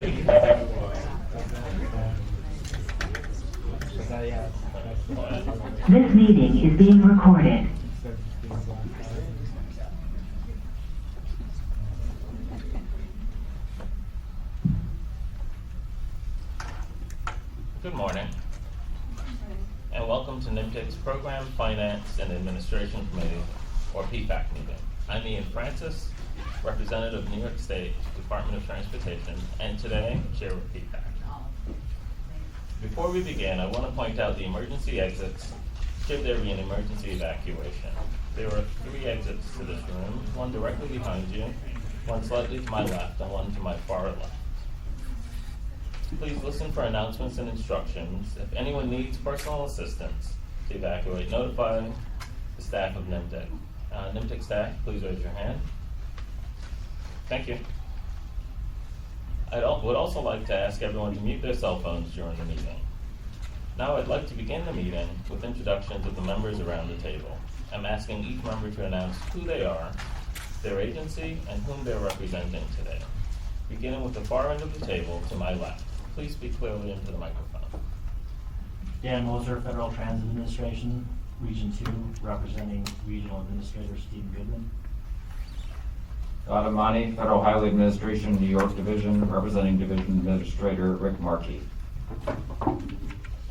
This meeting is being recorded. Good morning, and welcome to NYMTC's Program, Finance, and Administration Committee, or PFAC meeting. I'm Ian Francis, representative of New York State Department of Transportation, and today, chair of PFAC. Before we begin, I want to point out the emergency exits should there be an emergency evacuation. There are 3 exits to this room, one directly behind you, one slightly to my left, and one to my far left. Please listen for announcements and instructions. If anyone needs personal assistance to evacuate, notify the staff of NYMTC. NYMTC staff, please raise your hand. Thank you. I would also like to ask everyone to mute their cell phones during the meeting. Now I'd like to begin the meeting with introductions of the members around the table. I'm asking each member to announce who they are, their agency, and whom they're representing today. Beginning with the far end of the table to my left. Please speak clearly into the microphone. Dan Moser, Federal Transit Administration, Region 2, representing Regional Administrator Stephen Goodman. Adamani, Federal Highway Administration, New York Division, representing Division Administrator Rick Markey.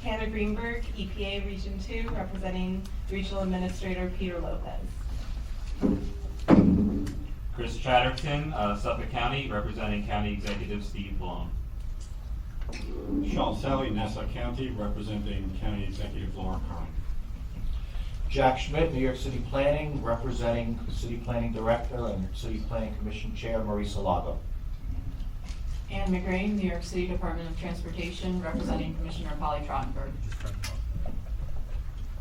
Hannah Greenberg, EPA Region 2, representing Regional Administrator Peter Lopez. Chris Chatterton, Suffolk County, representing County Executive Steve Blum. Sean Sally, Nassau County, representing County Executive Laura Curran. Jack Schmidt, New York City Planning, representing City Planning Director and City Planning Commission Chair Marisa Lago. Ann McGrain, New York City Department of Transportation, representing Commissioner Polly Trottenberg.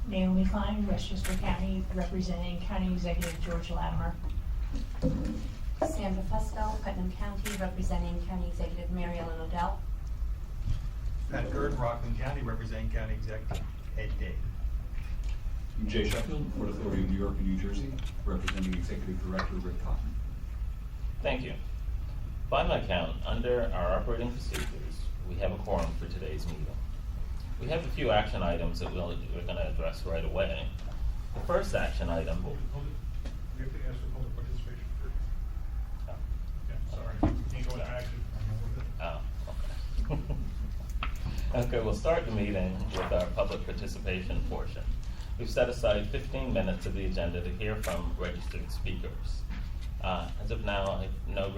Naomi Klein, Westchester County, representing County Executive George Latimer. Sandra Fusco, Putnam County, representing County Executive Mary Ellen Odell. Pat Gerd, Rockland County, representing County Executive Ed Day. Jay Sheffield, Port Authority of New York and New Jersey, representing Executive Director Rick Cotton. Thank you. By my count, under our operating procedures, we have a quorum for today's meeting. We have a few action items that we're going to address right away. The first action item. Hold it. We have to ask for public participation first. Oh. Yeah, sorry. You can't go into action. Oh, okay. Okay, we'll start the meeting with our public participation portion. We've set aside 15 minutes of the agenda to hear from registered speakers. As of now, I have no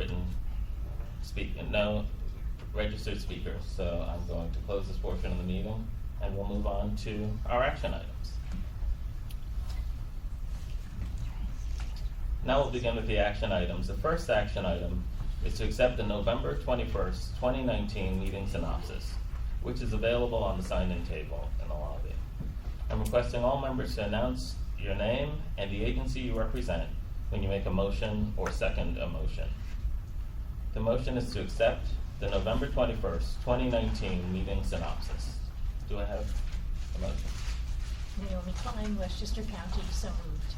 registered speakers, so I'm going to close this portion of the meeting and we'll move on to our action items. Now we'll begin with the action items. The first action item is to accept the November 21st, 2019 meeting synopsis, which is available on the sign-in table in the lobby. I'm requesting all members to announce your name and the agency you represent when you make a motion or second a motion. The motion is to accept the November 21st, 2019 meeting synopsis. Do I have a motion? Naomi Klein, Westchester County, so moved.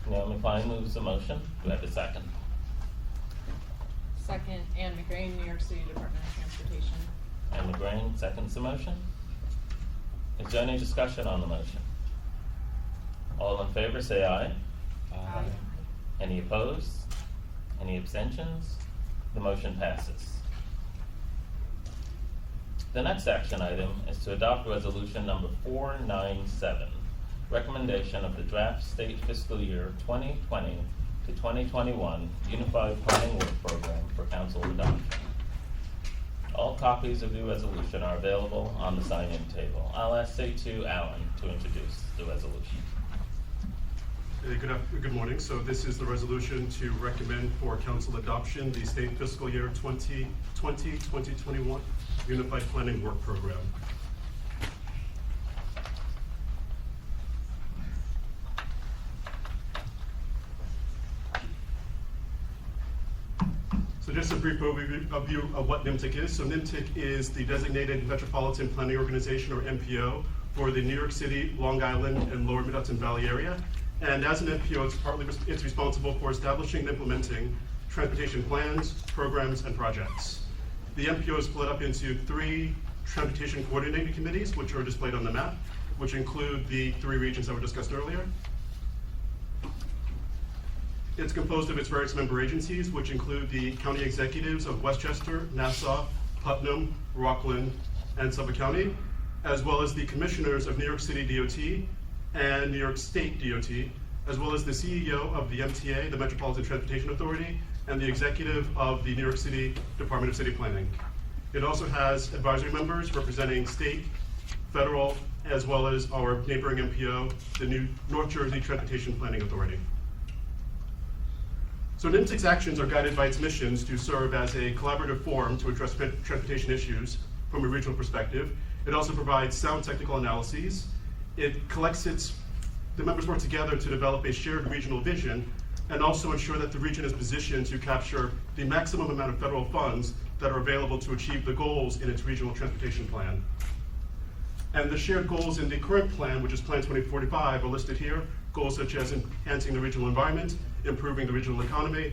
Naomi Klein moves the motion. Do I have a second? Second, Ann McGrain, New York City Department of Transportation. Ann McGrain seconds the motion. Is there any discussion on the motion? All in favor say aye. Aye. Any opposed? Any abstentions? The motion passes. The next action item is to adopt resolution number 497, recommendation of the draft state fiscal year 2020 to 2021 Unified Planning Work Program for council adoption. All copies of the resolution are available on the sign-in table. I'll ask Seitu Allen to introduce the resolution. Good morning. So this is the resolution to recommend for council adoption the state fiscal year 2020-2021 Unified Planning Work Program. So just a brief overview of what NYMTC is. So NYMTC is the designated Metropolitan Planning Organization, or MPO, for the New York City, Long Island, and Lower Mid-Hudson Valley area. And as an MPO, it's responsible for establishing and implementing transportation plans, programs, and projects. The MPO is split up into 3 transportation coordinating committees, which are displayed on the map, which include the 3 regions that were discussed earlier. It's composed of its various member agencies, which include the county executives of Westchester, Nassau, Putnam, Rockland, and Suffolk County, as well as the commissioners of New York City DOT and New York State DOT, as well as the CEO of the MTA, the Metropolitan Transportation Authority, and the executive of the New York City Department of City Planning. It also has advisory members representing state, federal, as well as our neighboring MPO, the New North Jersey Transportation Planning Authority. So NYMTC's actions are guided by its missions to serve as a collaborative forum to address transportation issues from a regional perspective. It also provides sound technical analyses. It collects the members work together to develop a shared regional vision and also ensure that the region is positioned to capture the maximum amount of federal funds that are available to achieve the goals in its regional transportation plan. And the shared goals in the current plan, which is Plan 2045, are listed here. Goals such as enhancing the regional environment, improving the regional economy,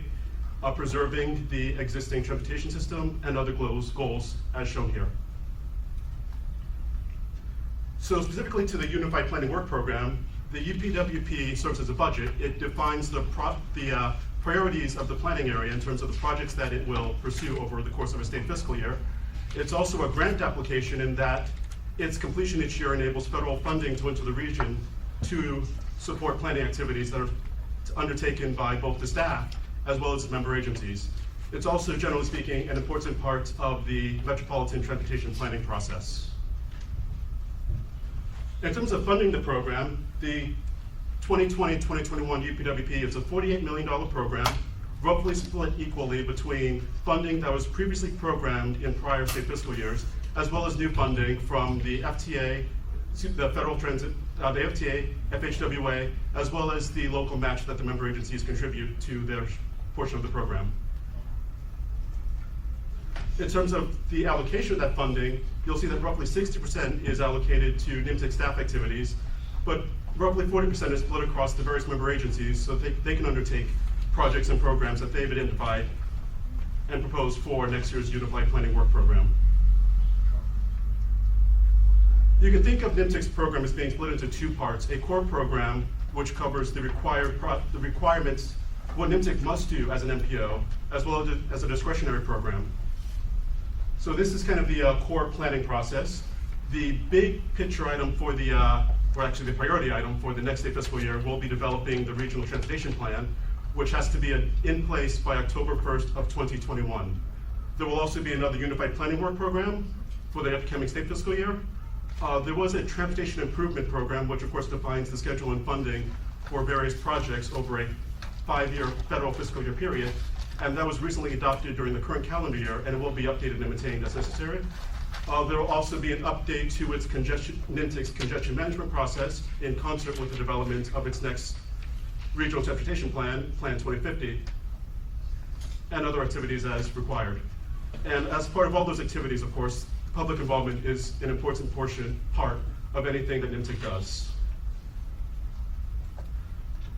preserving the existing transportation system, and other goals as shown here. So specifically to the Unified Planning Work Program, the UPWP serves as a budget. It defines the priorities of the planning area in terms of the projects that it will pursue over the course of a state fiscal year. It's also a grant application in that its completion each year enables federal funding to enter the region to support planning activities that are undertaken by both the staff as well as member agencies. It's also, generally speaking, an important part of the Metropolitan Transportation Planning process. In terms of funding the program, the 2020-2021 UPWP is a $48 million program, roughly split equally between funding that was previously programmed in prior state fiscal years, as well as new funding from the FTA, the Federal Transit, the FTA, FHWA, as well as the local match that the member agencies contribute to their portion of the program. In terms of the allocation of that funding, you'll see that roughly 60% is allocated to NYMTC staff activities, but roughly 40% is split across the various member agencies so they can undertake projects and programs that they've identified and proposed for next year's Unified Planning Work Program. You can think of NYMTC's program as being split into 2 parts: a core program, which covers the requirements, what NYMTC must do as an MPO, as well as a discretionary program. So this is kind of the core planning process. The big picture item for the, or actually the priority item for the next state fiscal year will be developing the regional transportation plan, which has to be in place by October 1st of 2021. There will also be another Unified Planning Work Program for the upcoming state fiscal year. There was a transportation improvement program, which of course defines the schedule and funding for various projects over a 5-year federal fiscal year period, and that was recently adopted during the current calendar year, and it will be updated and maintained as necessary. There will also be an update to its NYMTC's congestion management process in concert with the development of its next regional transportation plan, Plan 2050, and other activities as required. And as part of all those activities, of course, public involvement is an important part of anything that NYMTC does.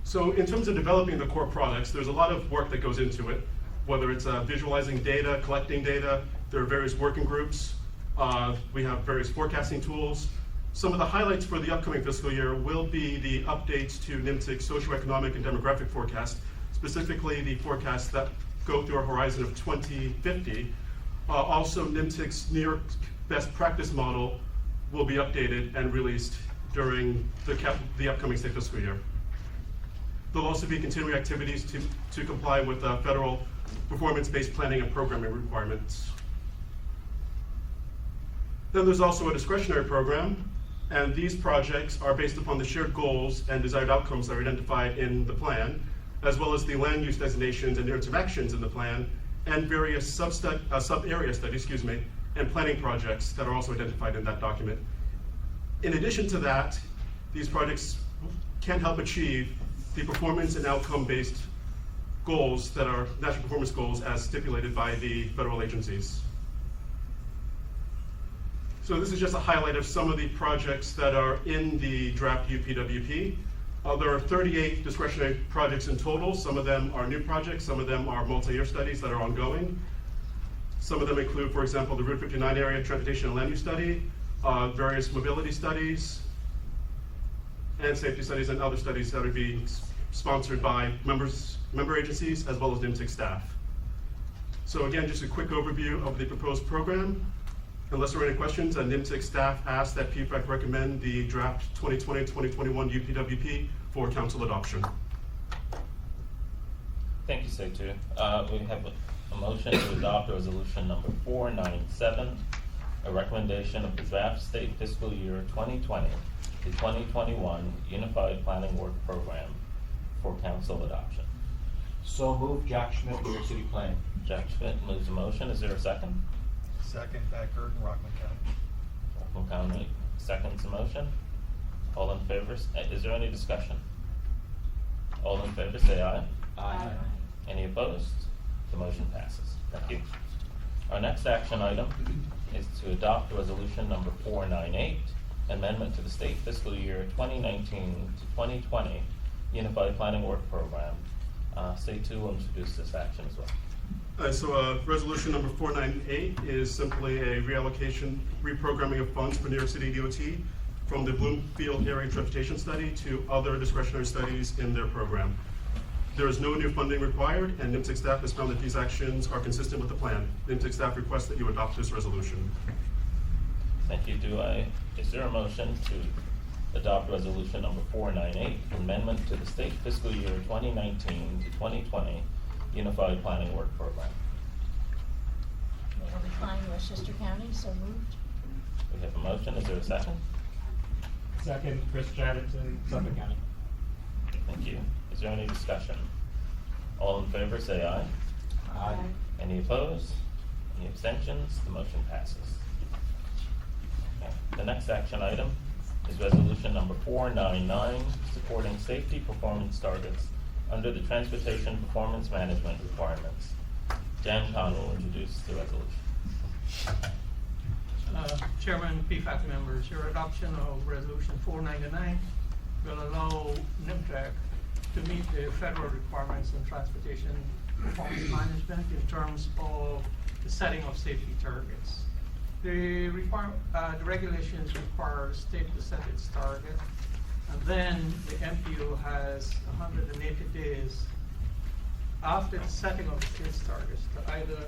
So in terms of developing the core products, there's a lot of work that goes into it, whether it's visualizing data, collecting data. There are various working groups. We have various forecasting tools. Some of the highlights for the upcoming fiscal year will be the updates to NYMTC's socioeconomic and demographic forecast, specifically the forecasts that go through a horizon of 2050. Also, NYMTC's New York best practice model will be updated and released during the upcoming state fiscal year. There'll also be continuing activities to comply with federal performance-based planning and programming requirements. Then there's also a discretionary program, and these projects are based upon the shared goals and desired outcomes that are identified in the plan, as well as the land use designations and areas of actions in the plan, and various sub-area studies, and planning projects that are also identified in that document. In addition to that, these projects can help achieve the performance and outcome-based goals that are national performance goals as stipulated by the federal agencies. So this is just a highlight of some of the projects that are in the draft UPWP. There are 38 discretionary projects in total. Some of them are new projects, some of them are multi-year studies that are ongoing. Some of them include, for example, the Route 59 area transportation and land use study, various mobility studies, and safety studies and other studies that are being sponsored by member agencies as well as NYMTC staff. So again, just a quick overview of the proposed program. Unless there are any questions, NYMTC staff asks that PFAC recommend the draft 2020-2021 UPWP for council adoption. Thank you, Setu. We have a motion to adopt resolution number 497, a recommendation of the draft state fiscal year 2020 to 2021 Unified Planning Work Program for council adoption. So moved, Jack Schmidt, New York City Planning. Jack Schmidt moves the motion. Is there a second? Second, Pat Gurdon, Rockland County. Rockland County seconds the motion. All in favor, is there any discussion? All in favor, say aye. Aye. Any opposed? The motion passes. Thank you. Our next action item is to adopt resolution number 498, amendment to the state fiscal year 2019 to 2020 Unified Planning Work Program. Setu will introduce this action as well. So resolution number 498 is simply a reallocation, reprogramming of funds for New York City DOT from the Bloomfield Area Transportation Study to other discretionary studies in their program. There is no new funding required, and NYMTC staff has found that these actions are consistent with the plan. NYMTC staff requests that you adopt this resolution. Thank you. Is there a motion to adopt resolution number 498, amendment to the state fiscal year 2019 to 2020 Unified Planning Work Program? Mayor Klein, Westchester County, so moved. We have a motion. Is there a second? Second, Chris Chatterton, Suffolk County. Thank you. Is there any discussion? All in favor, say aye. Aye. Any opposed? Any abstentions? The motion passes. Okay. The next action item is resolution number 499, supporting safety performance targets under the transportation performance management requirements. Jan Khan will introduce the resolution. Chairman, PFAC members, your adoption of resolution 499 will allow NYMTC to meet the federal requirements in transportation performance management in terms of the setting of safety targets. The regulations require the state to set its target, and then the MPO has 180 days after the setting of the state's targets to either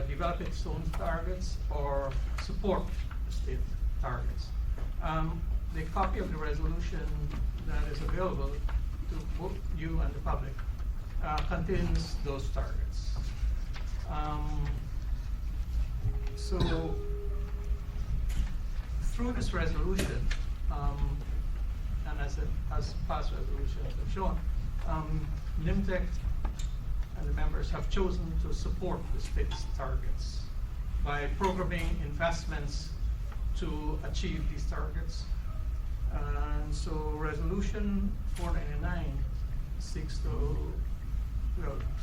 develop its own targets or support the state targets. The copy of the resolution that is available to both you and the public contains those targets. So through this resolution, and as past resolutions have shown, NYMTC and the members have chosen to support the state's targets by programming investments to achieve these targets. And so resolution 499 seeks to,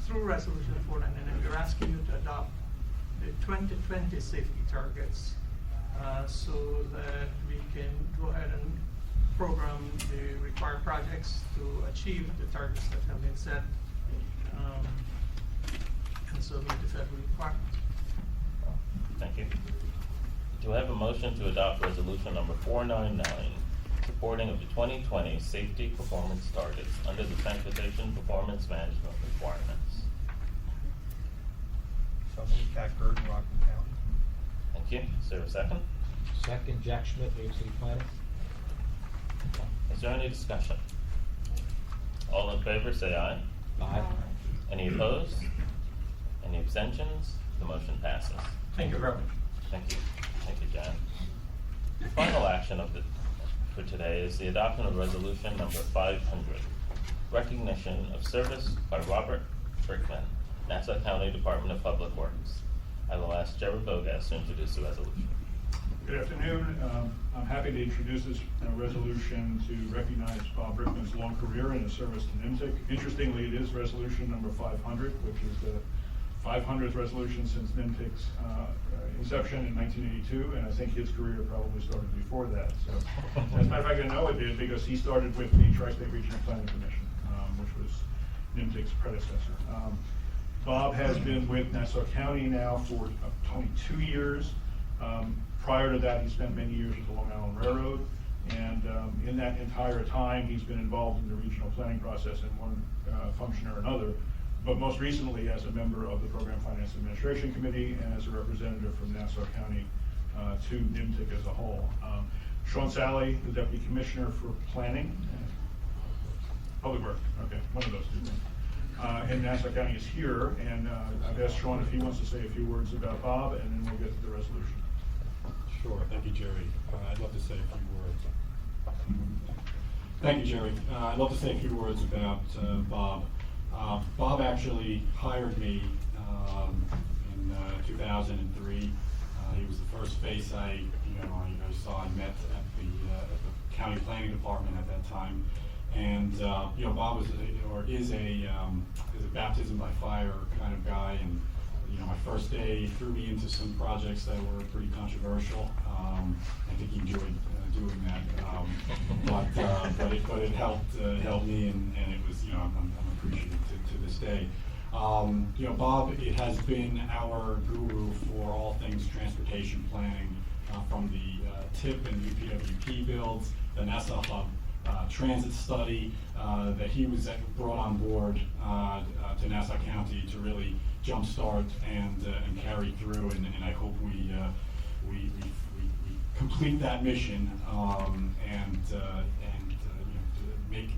through resolution 499, we're asking you to adopt the 2020 safety targets so that we can go ahead and program the required projects to achieve the targets that have been set and so meet the federal requirements. Thank you. Do I have a motion to adopt resolution number 499, supporting of the 2020 safety performance targets under the transportation performance management requirements? So moved, Pat Gurdon, Rockland County. Thank you. Is there a second? Second, Jack Schmidt, New York City Planning. Is there any discussion? All in favor, say aye. Aye. Any opposed? Any abstentions? The motion passes. Thank you very much. Thank you. Thank you, John. The final action for today is the adoption of resolution number 500, recognition of service by Robert Brickman, Nassau County Department of Public Works. I will ask Jared Bogas to introduce the resolution. Good afternoon. I'm happy to introduce this resolution to recognize Bob Brickman's long career in his service to NYMTC. Interestingly, it is resolution number 500, which is the 500th resolution since NYMTC's inception in 1982, and I think his career probably started before that. So, as a matter of fact, I know it did because he started with the Tri-State Regional Planning Commission, which was NYMTC's predecessor. Bob has been with Nassau County now for 22 years. Prior to that, he spent many years with the Long Island Railroad, and in that entire time, he's been involved in the regional planning process in one function or another, but most recently as a member of the Program Finance Administration Committee and as a representative from Nassau County to NYMTC as a whole. Sean Sally, the Deputy Commissioner for Planning, Public Works, okay, one of those two things. And Nassau County is here, and I've asked Sean if he wants to say a few words about Bob, and then we'll get to the resolution. Sure, thank you, Jerry. I'd love to say a few words. Thank you, Jerry. I'd love to say a few words about Bob. Bob actually hired me in 2003. He was the first face I saw and met at the county planning department at that time. And Bob is a baptism by fire kind of guy, and my first day threw me into some projects that were pretty controversial. I think he enjoyed doing that, but it helped me, and it was I'm appreciative to this day. Bob, it has been our guru for all things transportation planning, from the TIP and UPWP builds, the Nassau Hub transit study that he was brought on board to Nassau County to really jumpstart and carry through, and I hope we complete that mission and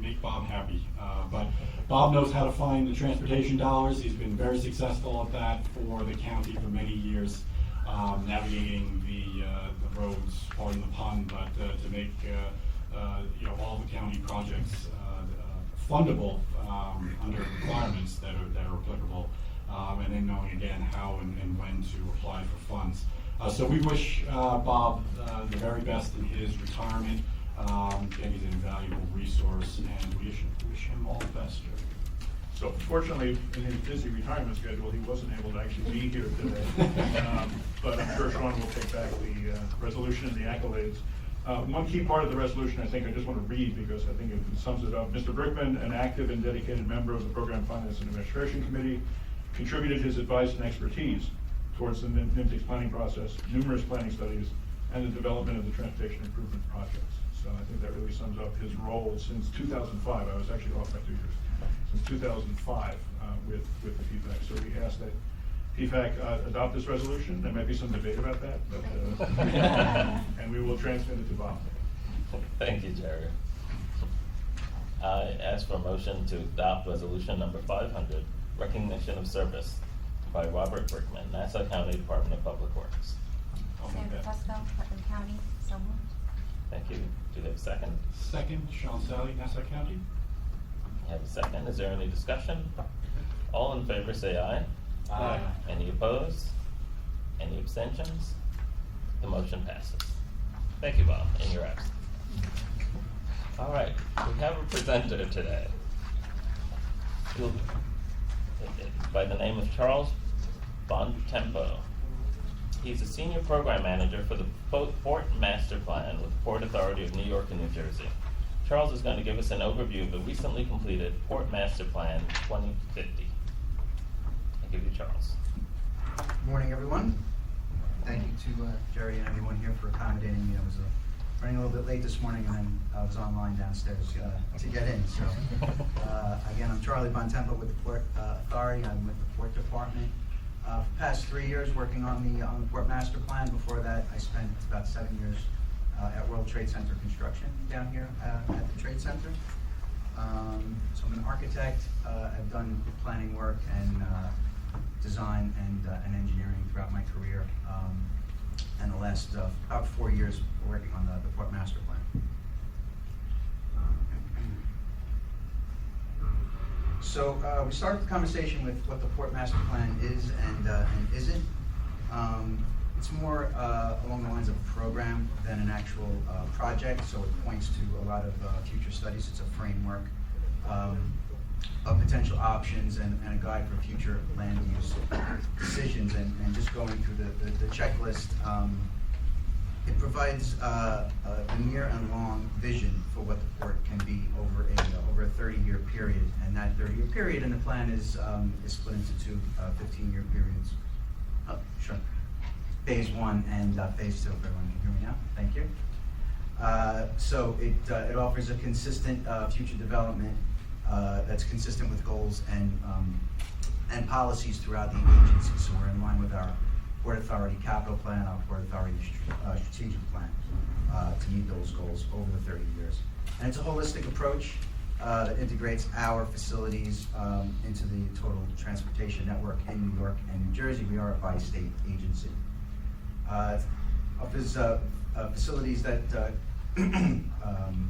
make Bob happy. But Bob knows how to find the transportation dollars. He's been very successful at that for the county for many years, navigating the roads, pardon the pun, but to make all the county projects fundable under requirements that are applicable, and then knowing again how and when to apply for funds. So we wish Bob the very best in his retirement. He's an invaluable resource, and we wish him all the best. So fortunately, in his busy retirement schedule, he wasn't able to actually be here today. But I'm sure Sean will take back the resolution and the accolades. One key part of the resolution I think I just want to read because I think it sums it up. Mr. Brickman, an active and dedicated member of the Program Finance and Administration Committee, contributed his advice and expertise towards the NYMTC planning process, numerous planning studies, and the development of the transportation improvement projects. So I think that really sums up his role since 2005. I was actually off by 2 years. Since 2005 with the PFAC. So we ask that PFAC adopt this resolution. There might be some debate about that, but and we will transmit it to Bob. Thank you, Jerry. I ask for a motion to adopt resolution number 500, recognition of service by Robert Brickman, Nassau County Department of Public Works. Fiscal, Putnam County, so moved. Thank you. Do you have a second? Second, Sean Sally, Nassau County. I have a second. Is there any discussion? All in favor say aye. Aye. Any opposed? Any abstentions? The motion passes. Thank you, Bob, in your absence. All right, we have a presenter today by the name of Charles Bontempo. He's a senior program manager for the Port Master Plan with the Port Authority of New York and New Jersey. Charles is going to give us an overview of the recently completed Port Master Plan 2050. I give you Charles. Good morning, everyone. Thank you to Jerry and everyone here for accommodating me. I was running a little bit late this morning, and then I was online downstairs to get in. So, again, I'm Charlie Bontempo with the Port Authority. I'm with the Port Department. For the past 3 years working on the Port Master Plan. Before that, I spent about 7 years at World Trade Center construction down here at the Trade Center. So I'm an architect. I've done planning work and design and engineering throughout my career, and the last about 4 years working on the Port Master Plan. So we started the conversation with what the Port Master Plan is and isn't. It's more along the lines of a program than an actual project, so it points to a lot of future studies. It's a framework of potential options and a guide for future land use decisions, and just going through the checklist. It provides a near and long vision for what the port can be over a 30-year period, and that 30-year period in the plan is split into two 15-year periods. Oh, sure. Phase 1 and Phase 2. Everyone can hear me now? Thank you. So it offers a consistent future development that's consistent with goals and policies throughout the agency. So we're in line with our Port Authority capital plan, our Port Authority strategic plan to meet those goals over the 30 years. And it's a holistic approach that integrates our facilities into the total transportation network in New York and New Jersey. We are a bi-state agency. Offers facilities that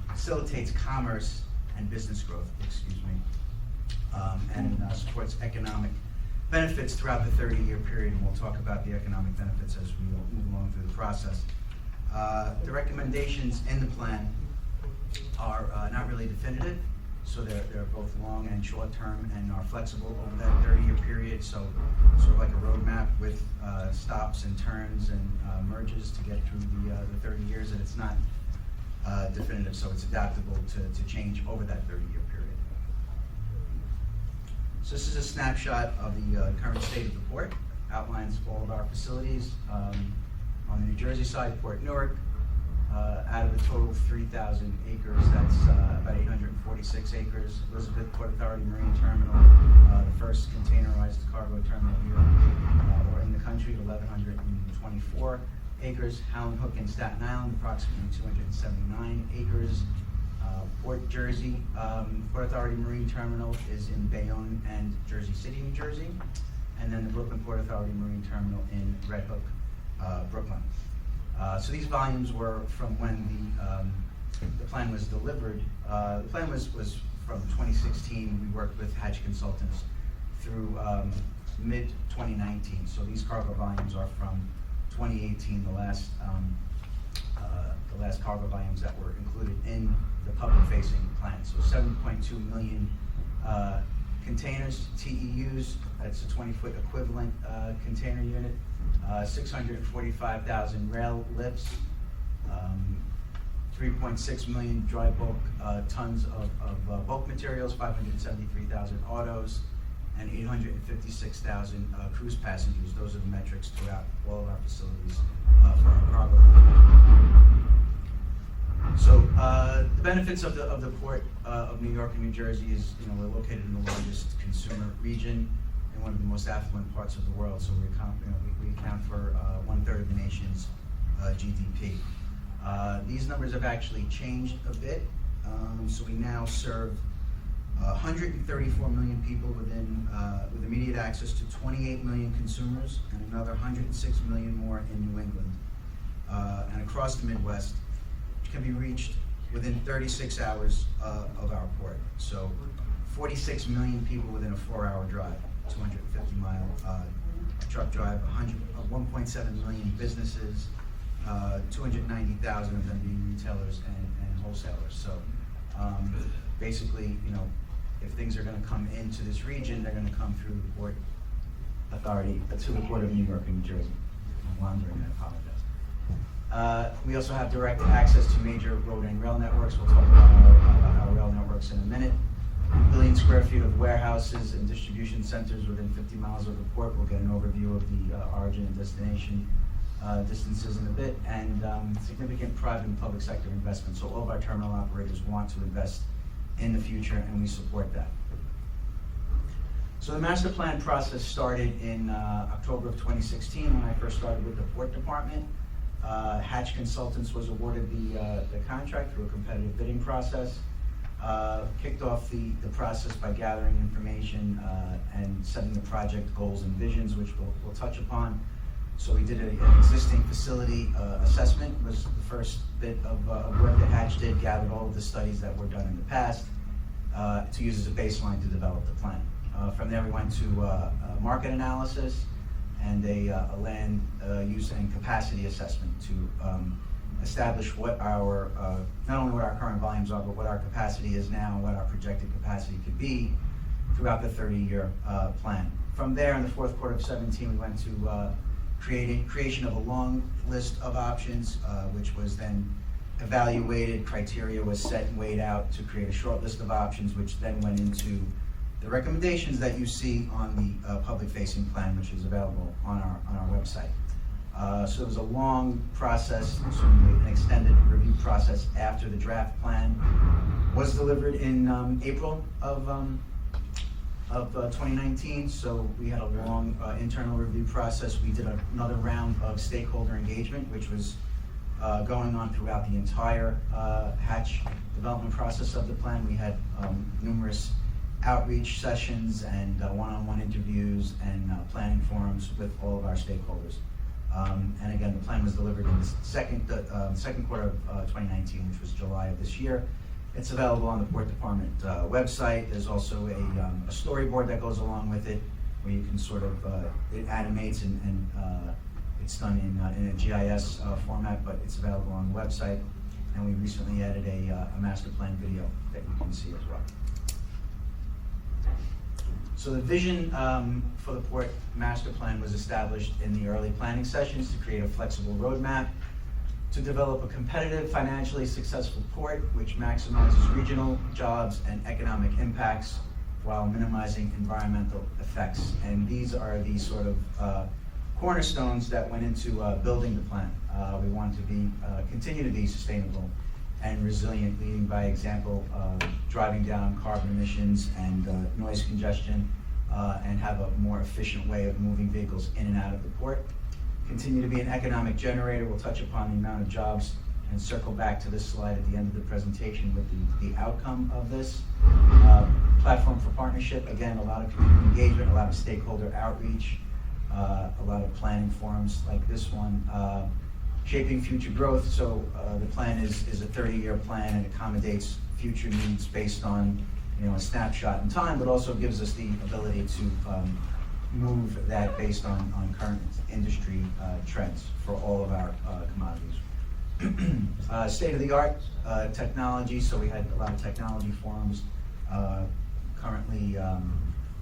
facilitates commerce and business growth, and supports economic benefits throughout the 30-year period, and we'll talk about the economic benefits as we move along through the process. The recommendations in the plan are not really definitive, so they're both long and short-term and are flexible over that 30-year period, so sort of like a roadmap with stops and turns and merges to get through the 30 years, and it's not definitive, so it's adaptable to change over that 30-year period. So this is a snapshot of the current state of the port, outlines all of our facilities. On the New Jersey side, Port Newark, out of the total of 3,000 acres, that's about 846 acres. Elizabeth Port Authority Marine Terminal, the first containerized cargo terminal here or in the country, 1,124 acres. Howland Hook in Staten Island, approximately 279 acres. Port Jersey, Port Authority Marine Terminal is in Bayonne and Jersey City, New Jersey. And then the Brooklyn Port Authority Marine Terminal in Red Hook, Brooklyn. So these volumes were from when the plan was delivered. The plan was from 2016. We worked with Hatch Consultants through mid-2019. So these cargo volumes are from 2018, the last cargo volumes that were included in the public-facing plan. So 7.2 million containers, TEUs, that's a 20-foot equivalent container unit, 645,000 rail lifts, 3.6 million dry bulk tons of bulk materials, 573,000 autos, and 856,000 cruise passengers. Those are the metrics throughout all of our facilities for our cargo. So the benefits of the Port of New York and New Jersey is, we're located in the largest consumer region in one of the most affluent parts of the world. So we account for 1/3 of the nation's GDP. These numbers have actually changed a bit. So we now serve 134 million people with immediate access to 28 million consumers, and another 106 million more in New England and across the Midwest, which can be reached within 36 hours of our port. So 46 million people within a 4-hour drive, 250-mile truck drive, 1.7 million businesses, 290,000 of them being retailers and wholesalers. So basically, if things are going to come into this region, they're going to come through the Port Authority, to the Port of New York and New Jersey. I'm wandering, I apologize. We also have direct access to major road and rail networks. We'll talk about our rail networks in a minute. 1 billion square feet of warehouses and distribution centers within 50 miles of the port. We'll get an overview of the origin and destination distances in a bit, and significant private and public sector investment. So all of our terminal operators want to invest in the future, and we support that. So the master plan process started in October of 2016 when I first started with the Port Department. Hatch Consultants was awarded the contract through a competitive bidding process. Kicked off the process by gathering information and setting the project goals and visions, which we'll touch upon. So we did an existing facility assessment, was the first bit of work that Hatch did, gathered all of the studies that were done in the past to use as a baseline to develop the plan. From there we went to market analysis and a land use and capacity assessment to establish what our, not only what our current volumes are, but what our capacity is now and what our projected capacity could be throughout the 30-year plan. From there, in the fourth quarter of 17, we went to creation of a long list of options, which was then evaluated, criteria was set and weighed out to create a short list of options, which then went into the recommendations that you see on the public-facing plan, which is available on our website. So it was a long process, certainly an extended review process after the draft plan was delivered in April of 2019. So we had a long internal review process. We did another round of stakeholder engagement, which was going on throughout the entire hatch development process of the plan. We had numerous outreach sessions and one-on-one interviews and planning forums with all of our stakeholders. And again, the plan was delivered in the second quarter of 2019, which was July of this year. It's available on the Port Department website. There's also a storyboard that goes along with it, where you can sort of, it animates and it's done in a GIS format, but it's available on the website. And we recently added a master plan video that you can see as well. So the vision for the Port Master Plan was established in the early planning sessions to create a flexible roadmap to develop a competitive, financially successful port which maximizes regional jobs and economic impacts while minimizing environmental effects. And these are the sort of cornerstones that went into building the plan. We want to continue to be sustainable and resilient, leading by example, driving down carbon emissions and noise congestion, and have a more efficient way of moving vehicles in and out of the port. Continue to be an economic generator. We'll touch upon the amount of jobs and circle back to this slide at the end of the presentation with the outcome of this. Platform for partnership, again, a lot of community engagement, a lot of stakeholder outreach, a lot of planning forums like this one. Shaping future growth, so the plan is a 30-year plan and accommodates future needs based on a snapshot in time, but also gives us the ability to move that based on current industry trends for all of our commodities. State-of-the-art technology, so we had a lot of technology forums currently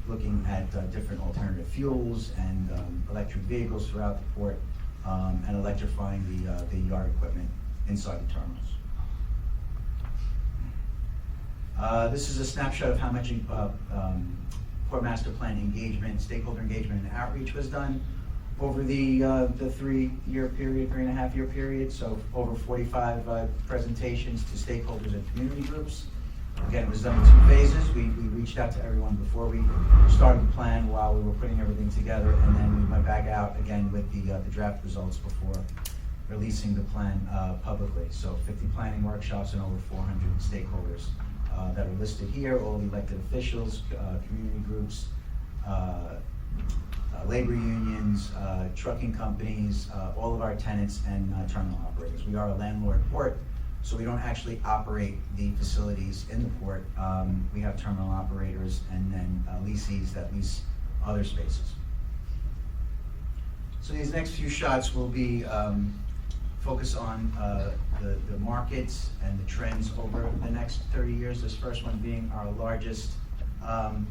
looking at different alternative fuels and electric vehicles throughout the port. And electrifying the yard equipment inside the terminals. This is a snapshot of how much Port Master Plan engagement, stakeholder engagement, and outreach was done over the 3-year period, 3.5-year period. So over 45 presentations to stakeholders and community groups. Again, it was done in 2 phases. We reached out to everyone before we started the plan while we were putting everything together, and then we went back out again with the draft results before releasing the plan publicly. So 50 planning workshops and over 400 stakeholders that are listed here, all the elected officials, community groups, labor unions, trucking companies, all of our tenants and terminal operators. We are a landlord port, so we don't actually operate the facilities in the port. We have terminal operators and then lessees that lease other spaces. So these next few shots will be focus on the markets and the trends over the next 30 years. This first one being our largest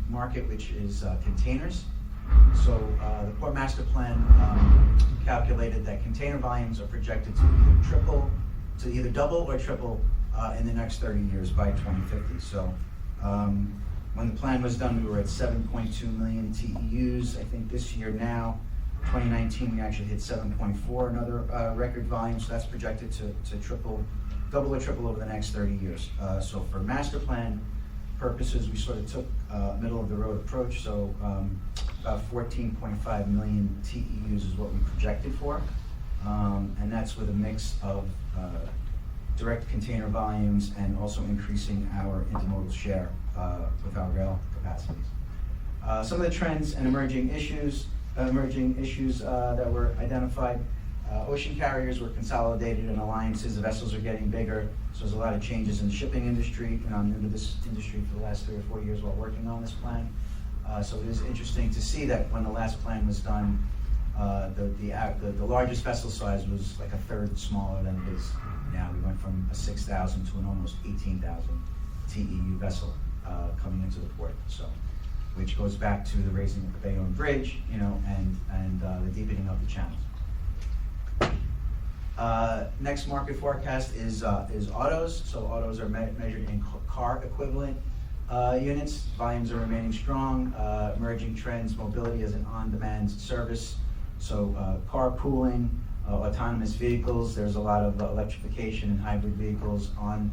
market, which is containers. So the Port Master Plan calculated that container volumes are projected to either double or triple in the next 30 years by 2050. So when the plan was done, we were at 7.2 million TEUs. I think this year now, 2019, we actually hit 7.4, another record volume. So that's projected to double or triple over the next 30 years. So for master plan purposes, we sort of took a middle of the road approach. So about 14.5 million TEUs is what we projected for. And that's with a mix of direct container volumes and also increasing our intermodal share with our rail capacities. Some of the trends and emerging issues that were identified. Ocean carriers were consolidated in alliances. The vessels are getting bigger, so there's a lot of changes in the shipping industry. And I'm into this industry for the last 3 or 4 years while working on this plan. So it is interesting to see that when the last plan was done, the largest vessel size was like a third smaller than it is now. We went from a 6,000 to an almost 18,000 TEU vessel coming into the port. So, which goes back to the raising of the Bayonne Bridge, and the deepening of the channels. Next market forecast is autos. So autos are measured in car equivalent units. Volumes are remaining strong. Emerging trends, mobility as an on-demand service. So carpooling, autonomous vehicles. There's a lot of electrification and hybrid vehicles on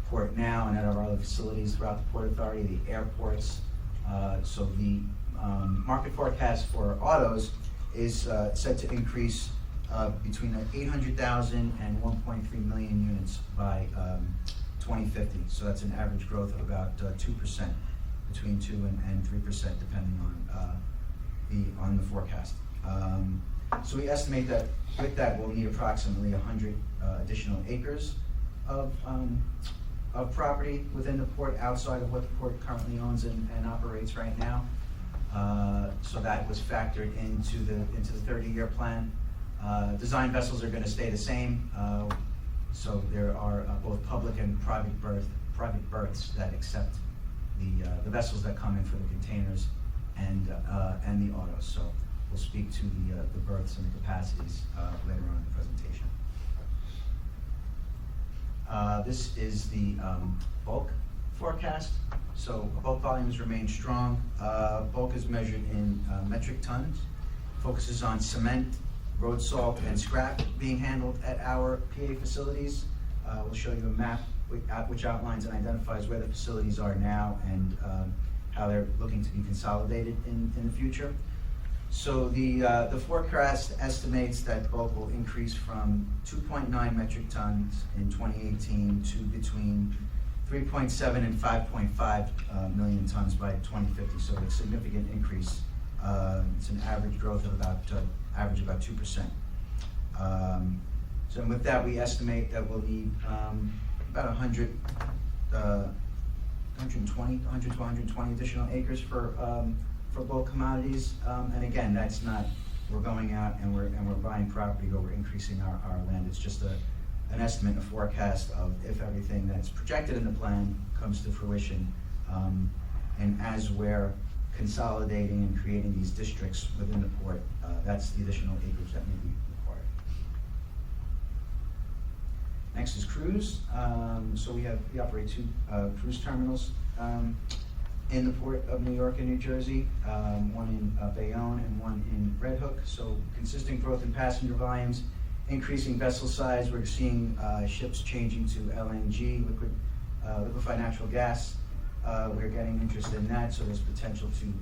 port now and at our other facilities throughout the Port Authority, the airports. So the market forecast for autos is set to increase between 800,000 and 1.3 million units by 2050. So that's an average growth of about 2%, between 2 and 3%, depending on the forecast. So we estimate that with that we'll need approximately 100 additional acres of property within the port, outside of what the port currently owns and operates right now. So that was factored into the 30-year plan. Design vessels are going to stay the same. So there are both public and private berths that accept the vessels that come in for the containers and the autos. So we'll speak to the berths and the capacities later on in the presentation. This is the bulk forecast. So bulk volumes remain strong. Bulk is measured in metric tons. Focuses on cement, road salt, and scrap being handled at our PA facilities. We'll show you a map which outlines and identifies where the facilities are now and how they're looking to be consolidated in the future. So the forecast estimates that bulk will increase from 2.9 metric tons in 2018 to between 3.7 and 5.5 million tons by 2050. So a significant increase. It's an average growth of about 2%. So with that, we estimate that we'll need about 100 to 120 additional acres for bulk commodities. And again, that's not, we're going out and we're buying property or we're increasing our land. It's just an estimate, a forecast of if everything that's projected in the plan comes to fruition. And as we're consolidating and creating these districts within the port, that's the additional acreage that may be required. Next is cruise. So we operate 2 cruise terminals in the Port of New York and New Jersey, one in Bayonne and one in Red Hook. So consistent growth in passenger volumes, increasing vessel size. We're seeing ships changing to LNG, liquefied natural gas. We're getting interest in that, so there's potential to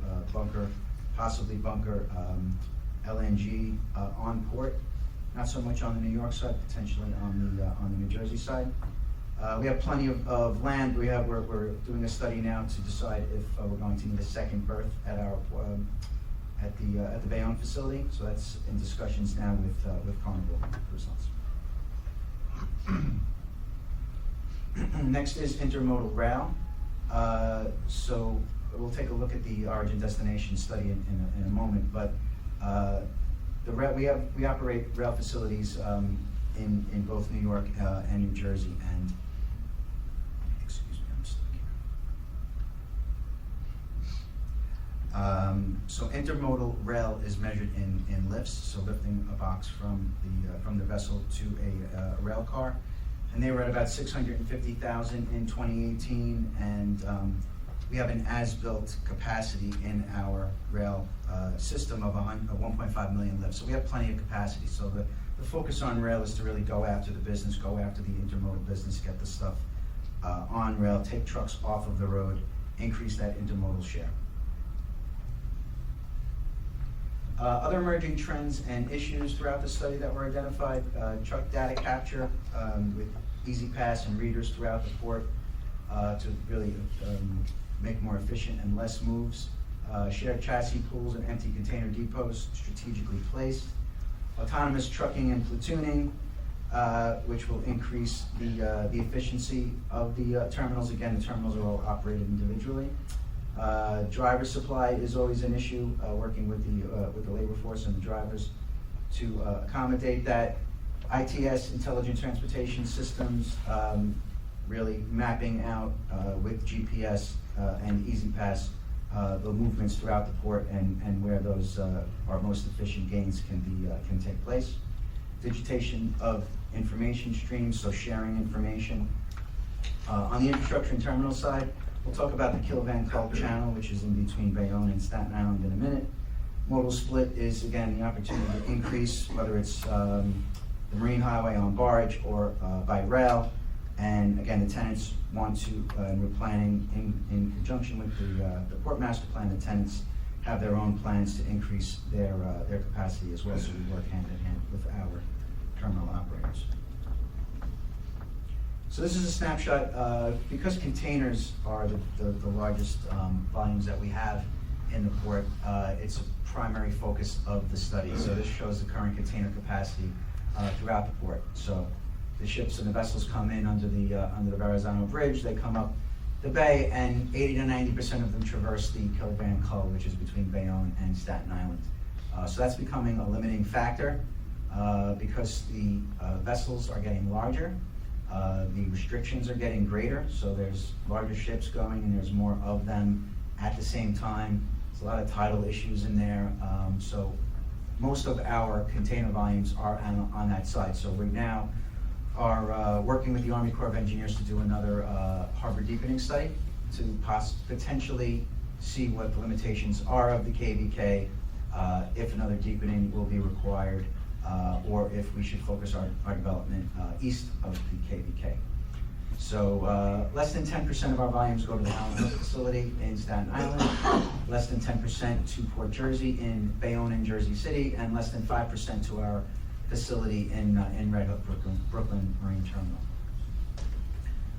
possibly bunker LNG on port. Not so much on the New York side, potentially on the New Jersey side. We have plenty of land. We're doing a study now to decide if we're going to need a second berth at our at the Bayonne facility. So that's in discussions now with Carnival Cruise Lines. Next is intermodal rail. So we'll take a look at the origin destination study in a moment, but we operate rail facilities in both New York and New Jersey. And excuse me, I'm stuck here. So intermodal rail is measured in lifts, so lifting a box from the vessel to a rail car. And they were at about 650,000 in 2018, and we have an as-built capacity in our rail system of 1.5 million lifts. So we have plenty of capacity. So the focus on rail is to really go after the business, go after the intermodal business, get the stuff on rail, take trucks off of the road, increase that intermodal share. Other emerging trends and issues throughout the study that were identified, truck data capture with Easy Pass and readers throughout the port to really make more efficient and less moves. Shared chassis pools and empty container depots strategically placed. Autonomous trucking and platooning, which will increase the efficiency of the terminals. Again, the terminals are all operated individually. Driver supply is always an issue, working with the labor force and the drivers to accommodate that. ITS, Intelligent Transportation Systems, really mapping out with GPS and Easy Pass the movements throughout the port and where those our most efficient gains can take place. digitation of information streams, so sharing information. On the infrastructure and terminal side, we'll talk about the Kilvan Culp channel, which is in between Bayonne and Staten Island in a minute. Modal split is, again, the opportunity to increase, whether it's the Marine Highway on barge or by rail. And again, the tenants want to, and we're planning in conjunction with the Port Master Plan, the tenants have their own plans to increase their capacity as well, so we work hand in hand with our terminal operators. So this is a snapshot, because containers are the largest volumes that we have in the port, it's a primary focus of the study. So this shows the current container capacity throughout the port. So the ships and the vessels come in under the Verrazano Bridge, they come up the bay, and 80 to 90% of them traverse the Kilvan Culp, which is between Bayonne and Staten Island. So that's becoming a limiting factor because the vessels are getting larger, the restrictions are getting greater, so there's larger ships going and there's more of them at the same time. There's a lot of tidal issues in there, so most of our container volumes are on that side. So we now are working with the Army Corps of Engineers to do another harbor deepening study to potentially see what the limitations are of the KVK, if another deepening will be required, or if we should focus our development east of the KVK. So less than 10% of our volumes go to the Howland facility in Staten Island, less than 10% to Port Jersey in Bayonne and Jersey City, and less than 5% to our facility in Red Hook, Brooklyn Marine Terminal.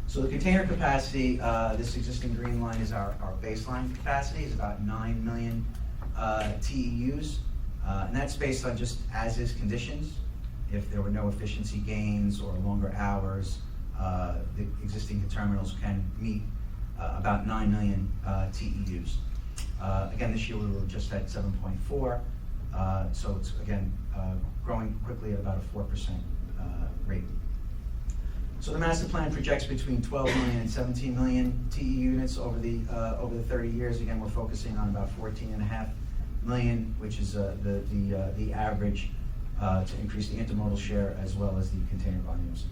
So the container capacity, this existing green line is our baseline capacity, is about 9 million TEUs, and that's based on just as-is conditions. If there were no efficiency gains or longer hours, the existing terminals can meet about 9 million TEUs. Again, this year we were just at 7.4, so it's, again, growing quickly at about a 4% rate. So the master plan projects between 12 million and 17 million TE units over the 30 years. Again, we're focusing on about 14.5 million, which is the average to increase the intermodal share as well as the container volumes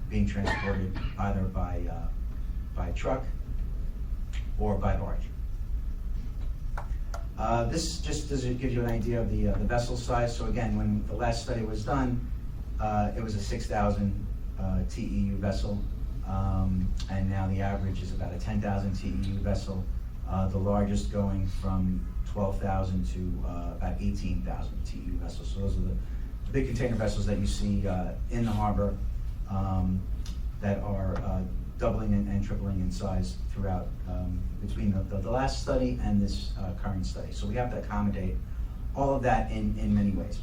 being transported either by truck or by barge. This just gives you an idea of the vessel size. So again, when the last study was done, it was a 6,000 TEU vessel, and now the average is about a 10,000 TEU vessel, the largest going from 12,000 to about 18,000 TEU vessels. So those are the big container vessels that you see in the harbor that are doubling and tripling in size throughout between the last study and this current study. So we have to accommodate all of that in many ways.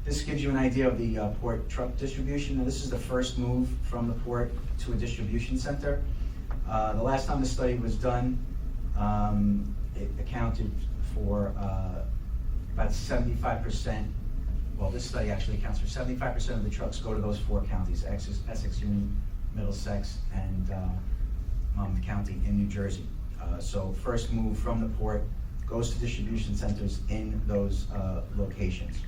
This gives you an idea of the port truck distribution. Now, this is the first move from the port to a distribution center. The last time the study was done, it accounted for about 75%. Well, this study actually accounts for 75% of the trucks go to those 4 counties, Essex, Union, Middlesex, and Monmouth County in New Jersey. So first move from the port goes to distribution centers in those locations.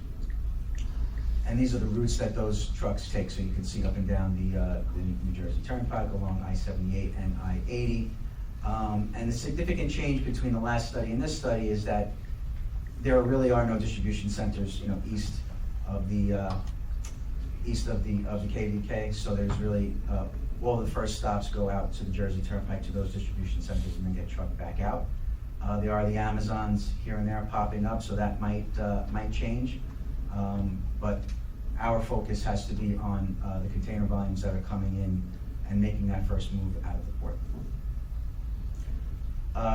And these are the routes that those trucks take, so you can see up and down the New Jersey Turnpike along I-78 and I-80. And the significant change between the last study and this study is that there really are no distribution centers, east of the KVK. So there's really all the first stops go out to the Jersey Turnpike to those distribution centers and then get trucked back out. There are the Amazons here and there popping up, so that might change. But our focus has to be on the container volumes that are coming in and making that first move out of the port.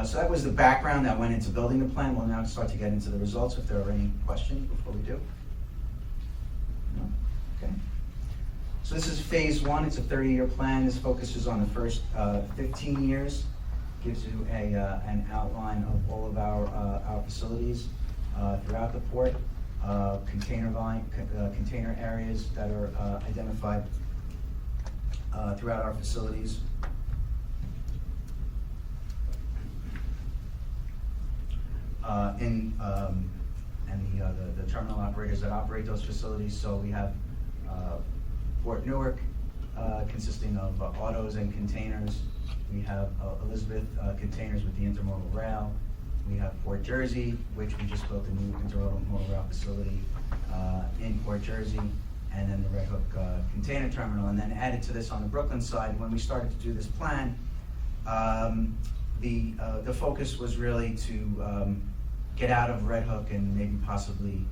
So that was the background that went into building the plan. We'll now start to get into the results if there are any questions before we do. No? Okay. So this is phase 1. It's a 30-year plan. This focuses on the first 15 years. Gives you an outline of all of our facilities throughout the port. Container areas that are identified throughout our facilities. And the terminal operators that operate those facilities. So we have Port Newark, consisting of autos and containers. We have Elizabeth containers with the intermodal rail. We have Port Jersey, which we just built a new intermodal rail facility in Port Jersey, and then the Red Hook container terminal. And then added to this on the Brooklyn side, when we started to do this plan, the focus was really to get out of Red Hook and maybe possibly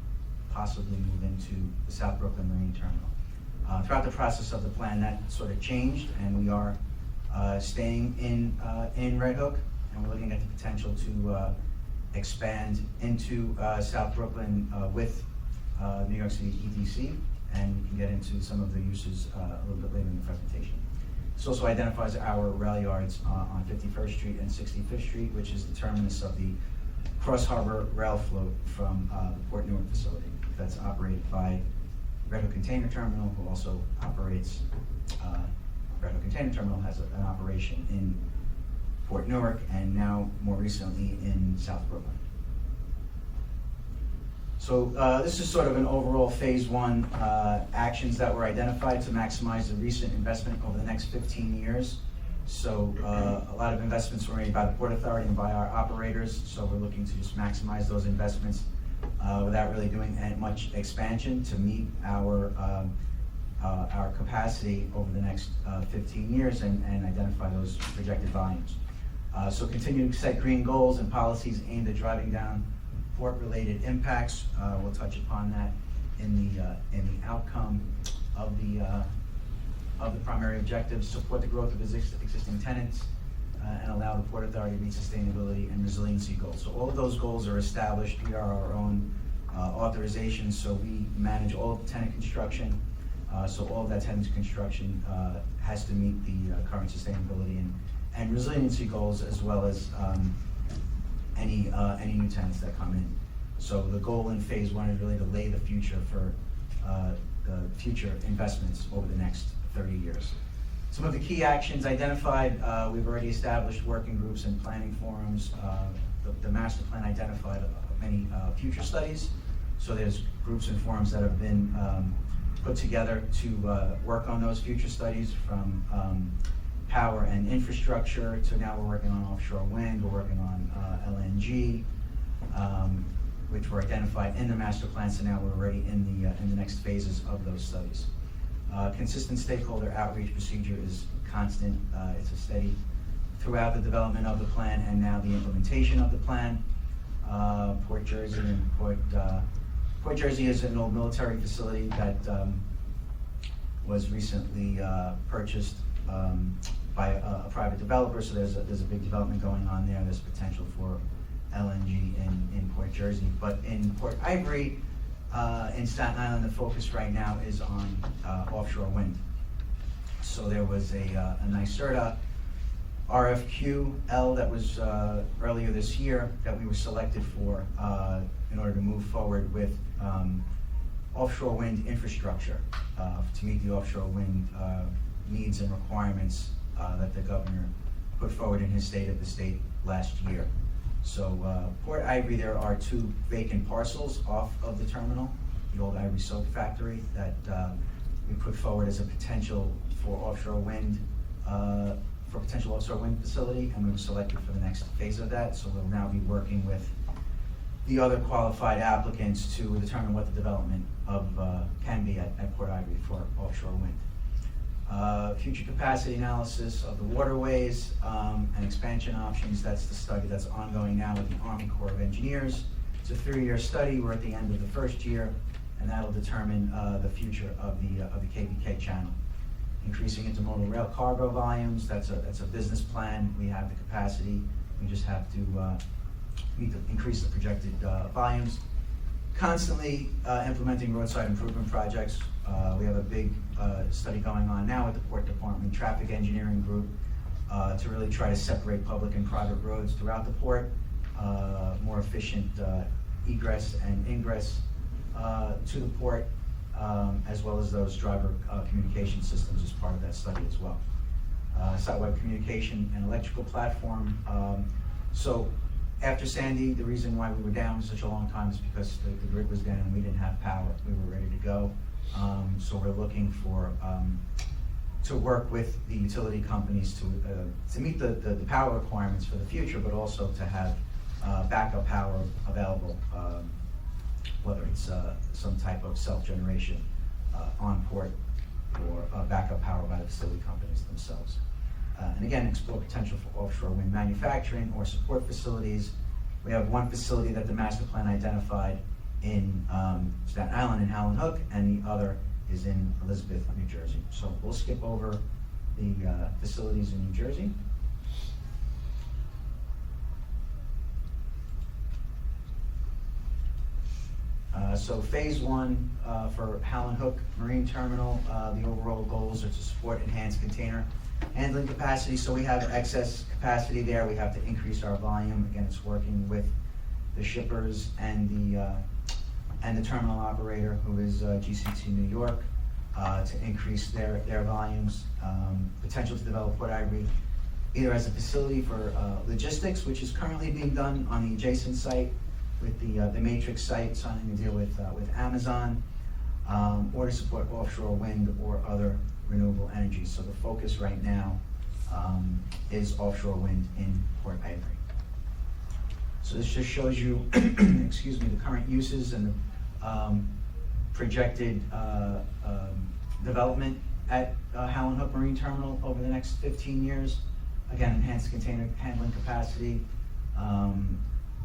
move into the South Brooklyn Marine Terminal. Throughout the process of the plan, that sort of changed, and we are staying in Red Hook, and we're looking at the potential to expand into South Brooklyn with New York City EDC, and we can get into some of the uses a little bit later in the presentation. This also identifies our rail yards on 51st Street and 65th Street, which is the terminus of the Cross Harbor Rail Float from the Port Newark facility that's operated by Red Hook Container Terminal, who also operates, Red Hook Container Terminal has an operation in Port Newark and now more recently in South Brooklyn. So this is sort of an overall phase one actions that were identified to maximize the recent investment over the next 15 years. So a lot of investments were made by the Port Authority and by our operators, so we're looking to just maximize those investments without really doing much expansion to meet our capacity over the next 15 years and identify those projected volumes. So continue to set green goals and policies aimed at driving down port-related impacts. We'll touch upon that in the outcome of the primary objectives. Support the growth of existing tenants and allow the Port Authority to meet sustainability and resiliency goals. So all of those goals are established. We are our own authorizations, so we manage all of the tenant construction. So all of that tenant construction has to meet the current sustainability and resiliency goals, as well as any new tenants that come in. So the goal in phase one is really to lay the future for the future investments over the next 30 years. Some of the key actions identified, we've already established working groups and planning forums. The master plan identified many future studies. So there's groups and forums that have been put together to work on those future studies, from power and infrastructure to now we're working on offshore wind, we're working on LNG, which were identified in the master plan, so now we're already in the next phases of those studies. Consistent stakeholder outreach procedure is constant. It's a steady throughout the development of the plan and now the implementation of the plan. Port Jersey and Port Jersey is an old military facility that was recently purchased by a private developer, so there's a big development going on there. There's potential for LNG in Port Jersey, but in Port Ivory, in Staten Island, the focus right now is on offshore wind. So there was a NYSERDA RFQ-L that was earlier this year that we were selected for in order to move forward with offshore wind infrastructure to meet the offshore wind needs and requirements that the governor put forward in his State of the State last year. So Port Ivory, there are 2 vacant parcels off of the terminal, the old Ivory soap factory, that we put forward as a potential for offshore wind, facility, and we were selected for the next phase of that. So we'll now be working with the other qualified applicants to determine what the development of can be at Port Ivory for offshore wind. Future capacity analysis of the waterways and expansion options. That's the study that's ongoing now with the Army Corps of Engineers. It's a 3-year study. We're at the end of the first year, and that'll determine the future of the KBK channel. Increasing intermodal rail cargo volumes. That's a business plan. We have the capacity. We just have to increase the projected volumes. Constantly implementing roadside improvement projects. We have a big study going on now with the Port Department Traffic Engineering Group to really try to separate public and private roads throughout the port, more efficient egress and ingress to the port, as well as those driver communication systems as part of that study as well. Site-wide communication and electrical platform. So After Sandy, the reason why we were down for such a long time is because the grid was down and we didn't have power. We were ready to go. So we're looking for, to work with the utility companies to meet the power requirements for the future, but also to have backup power available, whether it's some type of self-generation on port or backup power by the facility companies themselves. And again, explore potential for offshore wind manufacturing or support facilities. We have one facility that the master plan identified in Staten Island and Howland Hook, and the other is in Elizabeth, New Jersey. So we'll skip over the facilities in New Jersey. So phase one for Howland Hook Marine Terminal, the overall goals are to support enhanced container handling capacity. So we have excess capacity there. We have to increase our volume. Again, it's working with the shippers and the terminal operator, who is GCT New York, to increase their volumes. Potential to develop Port Ivory either as a facility for logistics, which is currently being done on the adjacent site with the Matrix site, signing a deal with Amazon, or to support offshore wind or other renewable energy. So the focus right now is offshore wind in Port Ivory. So this just shows you, excuse me, the current uses and the projected development at Howland Hook Marine Terminal over the next 15 years. Again, enhanced container handling capacity,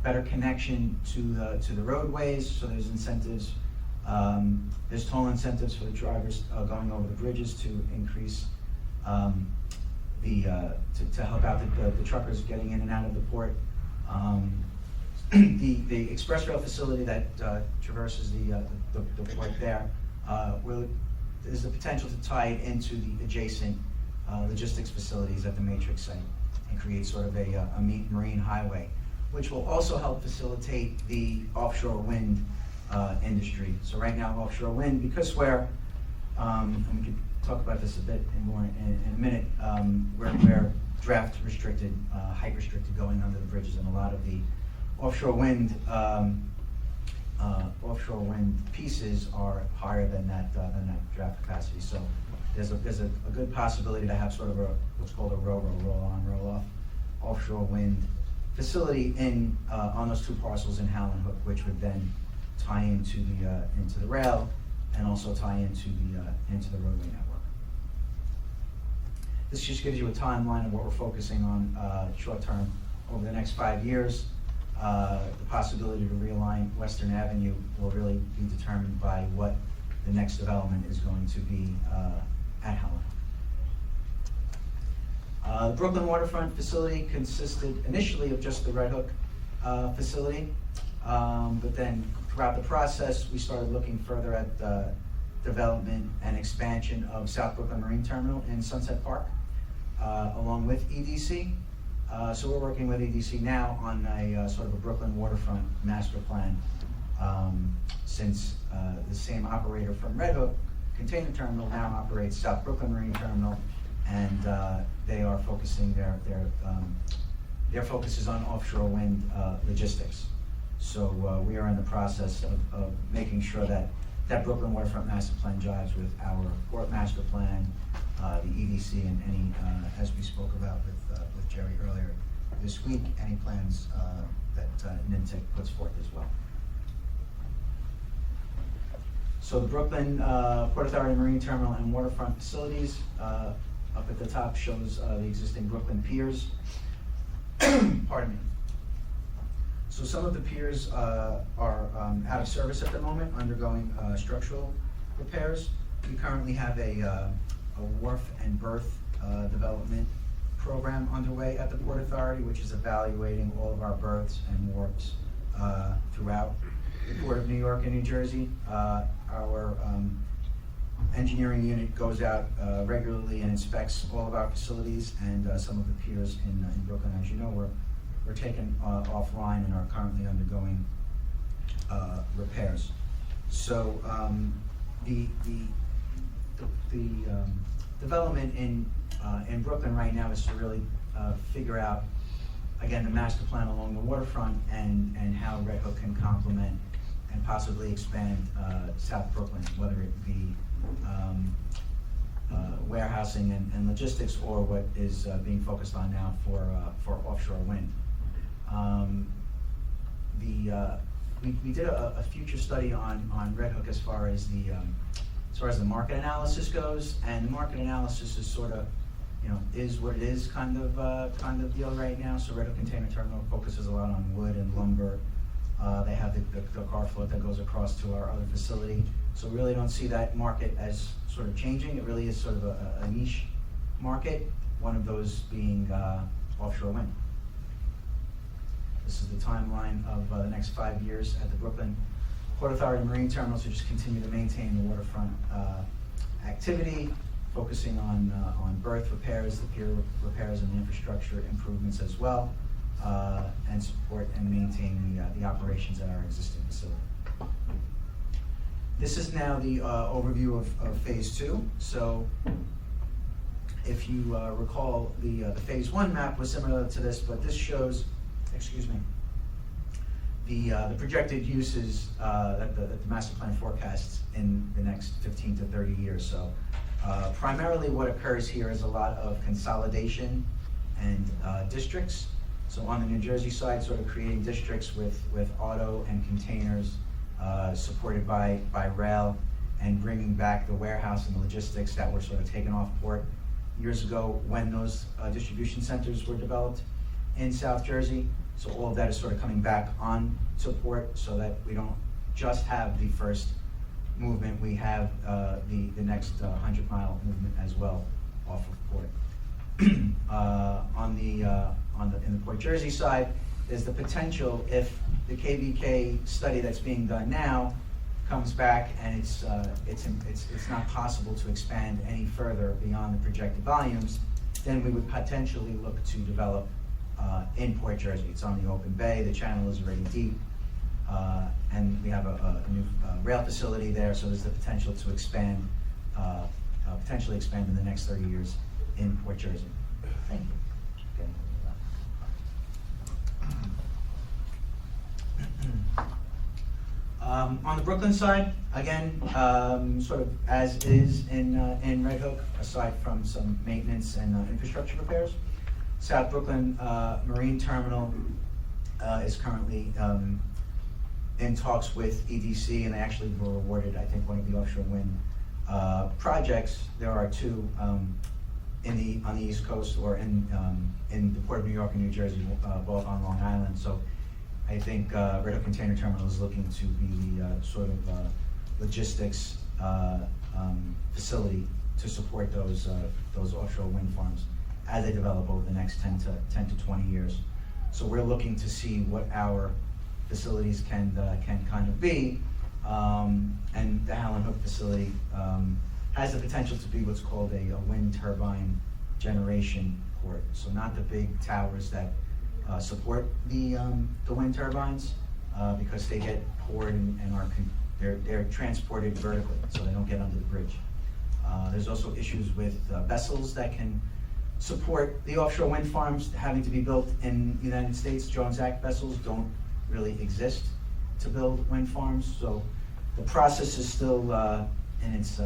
better connection to the roadways, so there's incentives. There's toll incentives for the drivers going over the bridges to increase to help out the truckers getting in and out of the port. The express rail facility that traverses the port there, there's the potential to tie it into the adjacent logistics facilities at the Matrix site and create sort of a marine highway, which will also help facilitate the offshore wind industry. So right now, offshore wind, because we're, and we can talk about this a bit more in a minute, we're draft restricted, height restricted going under the bridges, and a lot of the offshore wind pieces are higher than that draft capacity. So there's a good possibility to have sort of what's called a roll-on, roll-off offshore wind facility in on those two parcels in Howland Hook, which would then tie into the rail and also tie into the roadway network. This just gives you a timeline of what we're focusing on short term over the next 5 years. The possibility to realign Western Avenue will really be determined by what the next development is going to be at Howland. The Brooklyn Waterfront facility consisted initially of just the Red Hook facility, but then throughout the process, we started looking further at the development and expansion of South Brooklyn Marine Terminal in Sunset Park, along with EDC. So we're working with EDC now on a sort of a Brooklyn Waterfront master plan, since the same operator from Red Hook Container Terminal now operates South Brooklyn Marine Terminal, and they are focusing their focus is on offshore wind logistics. So we are in the process of making sure that Brooklyn Waterfront master plan jives with our port master plan, the EDC, and any, as we spoke about with Jerry earlier this week, any plans that NYMTC puts forth as well. So the Brooklyn Port Authority Marine Terminal and Waterfront facilities, up at the top shows the existing Brooklyn piers. Pardon me. So some of the piers are out of service at the moment, undergoing structural repairs. We currently have a wharf and berth development program underway at the Port Authority, which is evaluating all of our berths and wharfs throughout the Port of New York and New Jersey. Our engineering unit goes out regularly and inspects all of our facilities and some of the piers in Brooklyn. As you know, we're taken offline and are currently undergoing repairs. So the development in Brooklyn right now is to really figure out again, the master plan along the waterfront and how Red Hook can complement and possibly expand South Brooklyn, whether it be warehousing and logistics, or what is being focused on now for offshore wind. We did a future study on Red Hook as far as the market analysis goes, and the market analysis is sort of, is what it is kind of deal right now. So Red Hook Container Terminal focuses a lot on wood and lumber. They have the car float that goes across to our other facility. So we really don't see that market as sort of changing. It really is sort of a niche market, one of those being offshore wind. This is the timeline of the next 5 years at the Brooklyn Port Authority Marine Terminals, to just continue to maintain the waterfront activity, focusing on berth repairs, the pier repairs, and the infrastructure improvements as well, and support and maintain the operations at our existing facility. This is now the overview of Phase 2. So if you recall, the Phase 1 map was similar to this, but this shows, the projected uses that the master plan forecasts in the next 15 to 30 years. So primarily what occurs here is a lot of consolidation and districts. So on the New Jersey side, sort of creating districts with auto and containers supported by rail, and bringing back the warehouse and the logistics that were sort of taken off port years ago when those distribution centers were developed in South Jersey. So all of that is sort of coming back on to port, so that we don't just have the first movement, we have the next 100-mile movement as well off of port. In the Port Jersey side, there's the potential, if the KVK study that's being done now comes back and it's not possible to expand any further beyond the projected volumes, then we would potentially look to develop in Port Jersey. It's on the open bay, the channel is already deep, and we have a new rail facility there, so there's the potential to expand, potentially expand in the next 30 years in Port Jersey. Thank you. On the Brooklyn side, again, sort of as is in Red Hook, aside from some maintenance and infrastructure repairs. South Brooklyn Marine Terminal is currently in talks with EDC, and they actually were awarded, I think, one of the offshore wind projects. There are two on the East Coast, or in the Port of New York and New Jersey, both on Long Island. So I think Red Hook Container Terminal is looking to be the sort of logistics facility to support those offshore wind farms as they develop over the next 10 to 20 years. So we're looking to see what our facilities can kind of be, and the Howland Hook facility has the potential to be what's called a wind turbine generation port. So not the big towers that support the wind turbines, because they get poured and they're transported vertically, so they don't get under the bridge. There's also issues with vessels that can support the offshore wind farms having to be built in the United States. Jones Act vessels don't really exist to build wind farms, so the process is still in its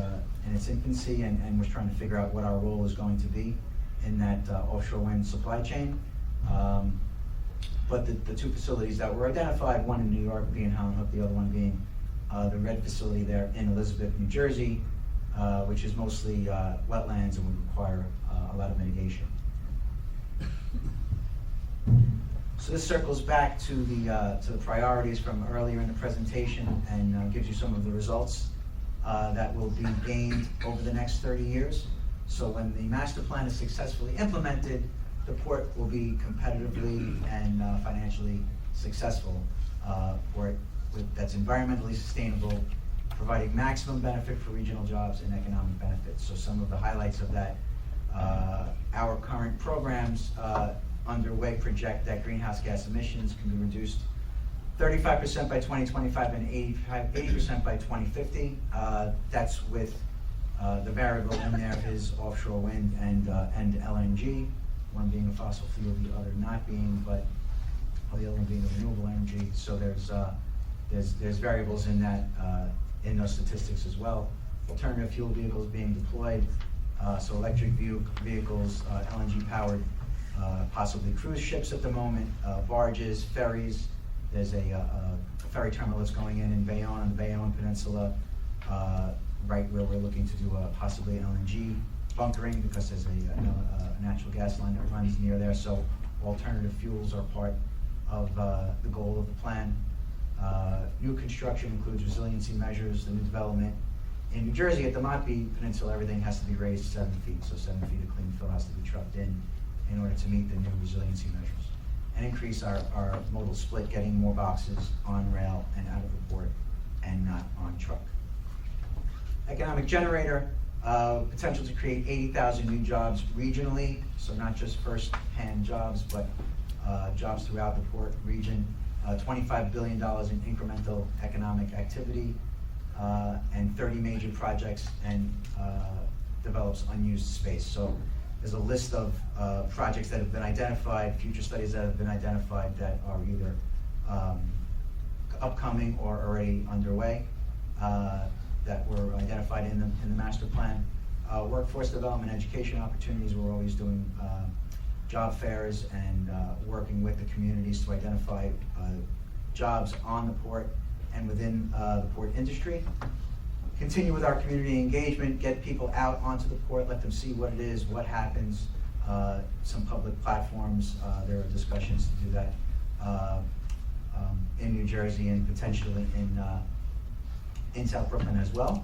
infancy, and we're trying to figure out what our role is going to be in that offshore wind supply chain. But the two facilities that were identified, one in New York being Howland Hook, the other one being the Red facility there in Elizabeth, New Jersey, which is mostly wetlands and would require a lot of mitigation. So this circles back to the priorities from earlier in the presentation, and gives you some of the results that will be gained over the next 30 years. So when the master plan is successfully implemented, the port will be competitively and financially successful port that's environmentally sustainable, providing maximum benefit for regional jobs and economic benefits. So some of the highlights of that, our current programs underway project that greenhouse gas emissions can be reduced 35% by 2025 and 80% by 2050. That's with the variable in there is offshore wind and LNG. one being a fossil fuel, the other not being, but the other one being a renewable energy. So there's variables in that, in those statistics as well. Alternative fuel vehicles being deployed, so electric vehicles, LNG powered, possibly cruise ships at the moment, barges, ferries. There's a ferry terminal that's going in Bayonne, on the Bayonne Peninsula, right where we're looking to do possibly LNG bunkering, because there's a natural gas line that runs near there. So alternative fuels are part of the goal of the plan. New construction includes resiliency measures, the new development. In New Jersey, at the Montby Peninsula, everything has to be raised 7 feet, so 7 feet of clean fill has to be trucked in order to meet the new resiliency measures. And increase our modal split, getting more boxes on rail and out of the port and not on truck. Economic generator, potential to create 80,000 new jobs regionally, so not just first-hand jobs, but jobs throughout the port region. $25 billion in incremental economic activity, and 30 major projects, and develops unused space. So there's a list of projects that have been identified, future studies that have been identified that are either upcoming or already underway, that were identified in the master plan. Workforce development, education opportunities, we're always doing job fairs and working with the communities to identify jobs on the port and within the port industry. Continue with our community engagement, get people out onto the port, let them see what it is, what happens, some public platforms. There are discussions to do that in New Jersey and potentially in South Brooklyn as well.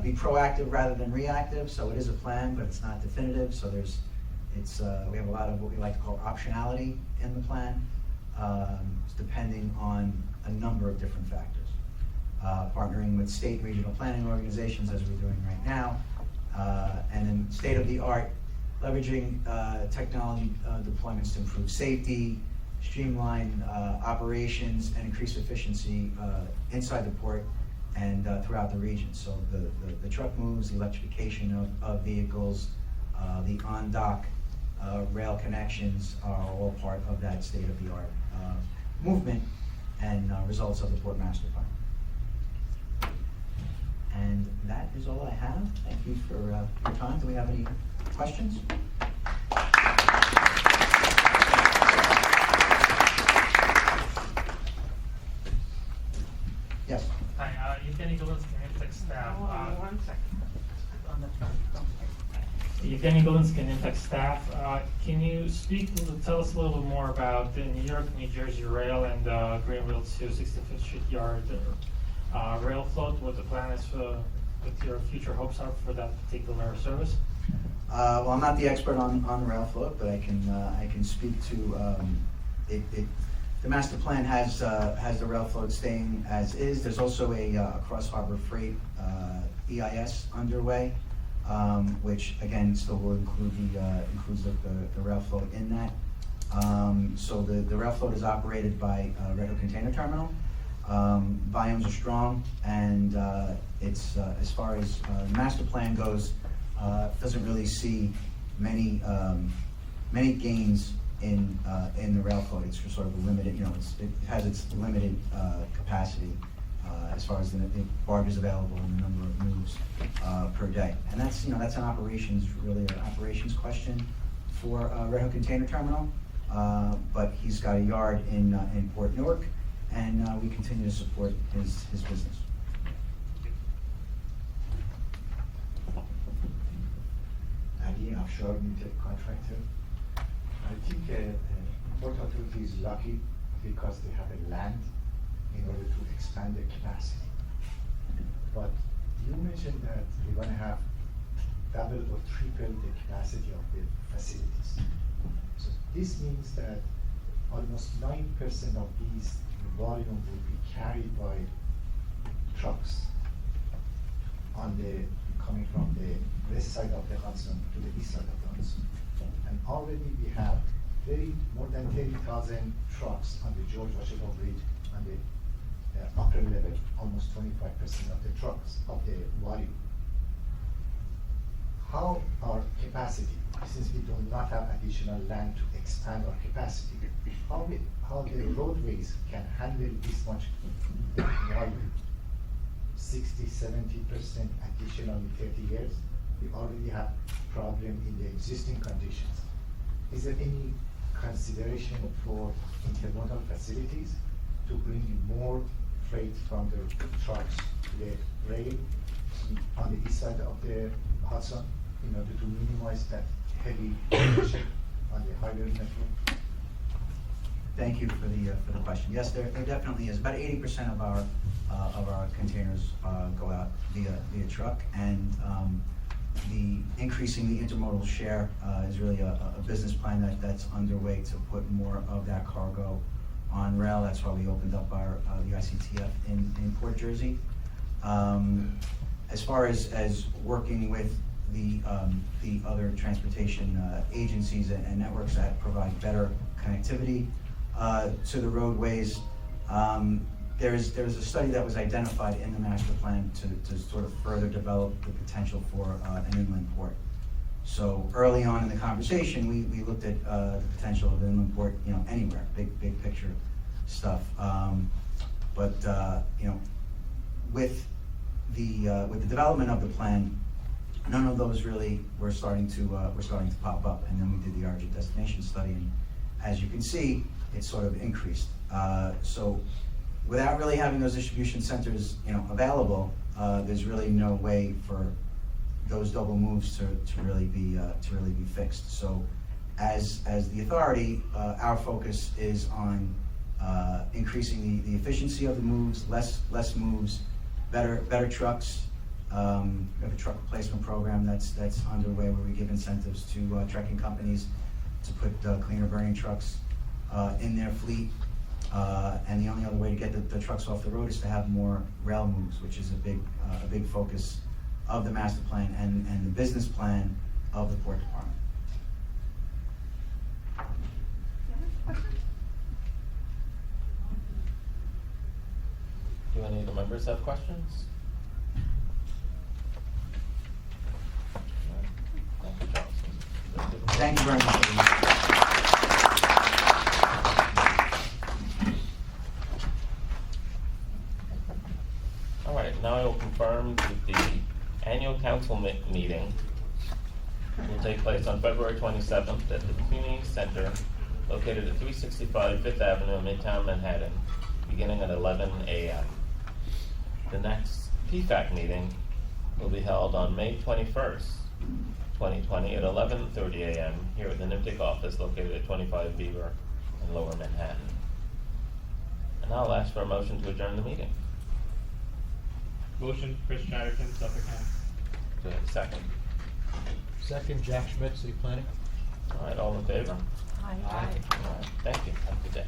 Be proactive rather than reactive, so it is a plan, but it's not definitive, so we have a lot of what we like to call optionality in the plan, depending on a number of different factors. Partnering with state and regional planning organizations, as we're doing right now, and then state-of-the-art, leveraging technology deployments to improve safety, streamline operations, and increase efficiency inside the port and throughout the region. So the truck moves, the electrification of vehicles, the on-dock rail connections are all part of that state-of-the-art movement and results of the Port Master Plan. And that is all I have. Thank you for your time. Do we have any questions? Yes. Hi, Evgeny Golinsky, NYMTC staff. One second. Evgeny Golinsky, NYMTC staff. Can you tell us a little bit more about the New York, New Jersey rail and Greenville to 65th Street Yard rail float? What the plan is, what your future hopes are for that particular service? Well, I'm not the expert on the rail float, but I can speak to the master plan has the rail float staying as is. There's also a cross harbor freight EIS underway, which again still will includes the rail float in that. So the rail float is operated by Red Hook Container Terminal. Volumes are strong, and it's as far as the master plan goes, doesn't really see many gains in the rail float. It's sort of a limited, it has its limited capacity as far as the barges available and the number of moves per day. And that's that's an operations question for Red Hook Container Terminal. But he's got a yard in Port Newark, and we continue to support his business. Ali, offshore nuclear contractor. I think Port Authority is lucky because they have a land in order to expand the capacity. But you mentioned that we're going to have double or triple the capacity of the facilities. So this means that almost 9% of these volume will be carried by trucks coming from the west side of the Hudson to the east side of the Hudson. And already we have more than 30,000 trucks on the George Washington Bridge on the upper level, almost 25% of the trucks of the volume. how our capacity, since we do not have additional land to expand our capacity, how the roadways can handle this much volume? 60–70% additional in 30 years. We already have problem in the existing conditions. Is there any consideration for intermodal facilities to bring more freight from the trucks to the rail on the east side of the Hudson in order to minimize that heavy congestion on the highway network? Thank you for the question. Yes, there definitely is. About 80% of our containers go out via truck, and the increasing the intermodal share is really a business plan that's underway to put more of that cargo on rail. That's why we opened up the ICTF in Port Jersey. As far as working with the other transportation agencies and networks that provide better connectivity to the roadways, there's a study that was identified in the master plan to sort of further develop the potential for an inland port. So early on in the conversation, we looked at the potential of an inland port, anywhere, big picture stuff. But with the development of the plan, none of those really were starting to pop up. And then we did the origin destination study, and as you can see, it sort of increased. So without really having those distribution centers, available, there's really no way for those double moves to really be fixed. So as the authority, our focus is on increasing the efficiency of the moves, less moves, better trucks. We have a truck replacement program that's underway where we give incentives to trucking companies to put cleaner burning trucks in their fleet. And the only other way to get the trucks off the road is to have more rail moves, which is a big focus of the master plan and the business plan of the Port Department. Do any of the members have questions? Thank you, Charles. Thank you very much. All right, now I will confirm that the annual council meeting will take place on February 27th at the Community Center located at 365 Fifth Avenue in Midtown Manhattan, beginning at 11 a.m. The next PFAC meeting will be held on May 21st, 2020 at 11:30 a.m. here at the NYMTC office located at 25 Beaver in Lower Manhattan. And I'll ask for a motion to adjourn the meeting. Motion, Chris Chatterton, Suffolk County. Do I have a second? Second, Jack Schmidt, City Planning. All right, all in favor? Aye. All right, thank you. Have a good day.